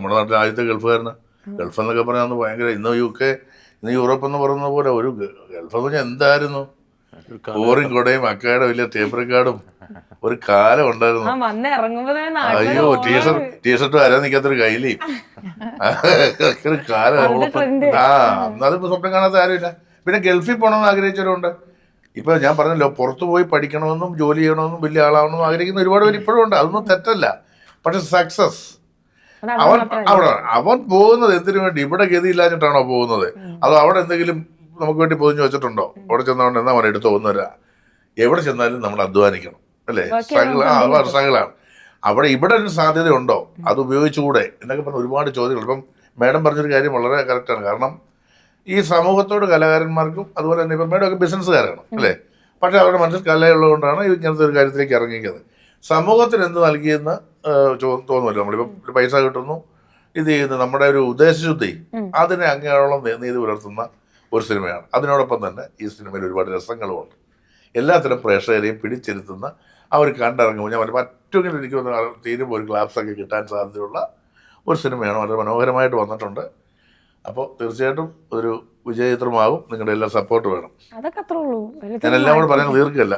നമ്മുടെ നാട്ടിൽ ആദ്യത്തെ ഗൾഫുകാരന്. ഗൾഫ് എന്നൊക്കെ പറഞ്ഞാൽ അന്ന് ഭയങ്കര, ഇന്ന് UK, ഇന്ന് യൂറോപ്പ് എന്ന് പറയുന്ന പോലെ ഒരു ഗൾഫ് എന്ന് പറഞ്ഞാൽ എന്തായിരുന്നു? കോറും കൊടയും അക്കാടും വലിയ ടേപ്പ് റെക്കാർഡും ഒരു കാലം ഉണ്ടായിരുന്നു. അയ്യോ, ടീഷർട്ടും ആരാ നിൽക്കാത്തൊരു കയ്യിലേയും ഒരു കാലം. അന്നതിപ്പോ സ്വപ്നം കാണാത്ത ആരുമില്ല. പിന്നെ ഗൾഫിൽ പോകണമെന്ന് ആഗ്രഹിച്ചവരുണ്ട്. ഇപ്പൊ ഞാൻ പറഞ്ഞല്ലോ, പുറത്തു പോയി പഠിക്കണമെന്നും ജോലി ചെയ്യണമെന്നും വലിയ ആളാവണമെന്നും ആഗ്രഹിക്കുന്ന ഒരുപാട് പേര് ഇപ്പോഴും ഉണ്ട്. അതൊന്നും തെറ്റല്ല. പക്ഷെ സക്സസ് അവൻ പോകുന്നത് എന്തിനു വേണ്ടി? ഇവിടെ ഗതിയില്ലാഞ്ഞിട്ടാണോ പോകുന്നത്? അതോ അവിടെ എന്തെങ്കിലും നമുക്ക് വേണ്ടി പൊതിഞ്ഞു വെച്ചിട്ടുണ്ടോ? അവിടെ ചെന്നോണ്ട് എന്നാ പറയാ, എടുത്ത് പോകുന്നവരാ. എവിടെ ചെന്നാലും നമ്മൾ അധ്വാനിക്കണം, അല്ലേ? സ്ട്രഗിളാണ്. ഇവിടെ ഒരു സാധ്യത ഉണ്ടോ, അത് ഉപയോഗിച്ചുകൂടെ എന്നൊക്കെ പറഞ്ഞ ഒരുപാട് ചോദ്യങ്ങൾ. ഇപ്പം മാഡം പറഞ്ഞൊരു കാര്യം വളരെ കറക്റ്റാണ്. കാരണം ഈ സമൂഹത്തോട് കലാകാരന്മാർക്കും അതുപോലെ തന്നെ ഇപ്പം മേഡം ഒക്കെ ബിസിനസ്സുകാരാണ്, അല്ലേ? പക്ഷെ അവരുടെ മനസ്സിൽ കലയുള്ളതുകൊണ്ടാണ് ഇങ്ങനത്തെ ഒരു കാര്യത്തിലേക്ക് ഇറങ്ങിക്കുന്നത്. സമൂഹത്തിന് എന്ത് നൽകിയെന്ന് തോന്നുമല്ലോ. നമ്മളിപ്പം പൈസ കിട്ടുന്നു, ഇത് ചെയ്യുന്നു, നമ്മുടെ ഒരു ഉദ്ദേശശുദ്ധി അതിനെ അങ്ങോളം നീതി പുലർത്തുന്ന ഒരു സിനിമയാണ്. അതിനോടൊപ്പം തന്നെ ഈ സിനിമയിൽ ഒരുപാട് രസങ്ങളുമുണ്ട്. എല്ലാത്തരം പ്രേക്ഷകരെയും പിടിച്ചിരുത്തുന്ന അവർ കണ്ടിറങ്ങുമ്പോൾ ഞാൻ മറ്റെങ്കിലും എനിക്ക് തീരുമ്പോൾ ഒരു ക്ലാപ്സൊക്കെ കിട്ടാൻ സാധ്യതയുള്ള ഒരു സിനിമയാണ്. വളരെ മനോഹരമായിട്ട് വന്നിട്ടുണ്ട്. അപ്പോൾ തീർച്ചയായിട്ടും ഒരു വിജയചിത്രമാകും. നിങ്ങളുടെ എല്ലാ സപ്പോർട്ട് വേണം. അതൊക്കെ അത്രേ ഉള്ളൂ. ഞാൻ എല്ലാം കൂടെ പറയാൻ തീർക്കല്ല.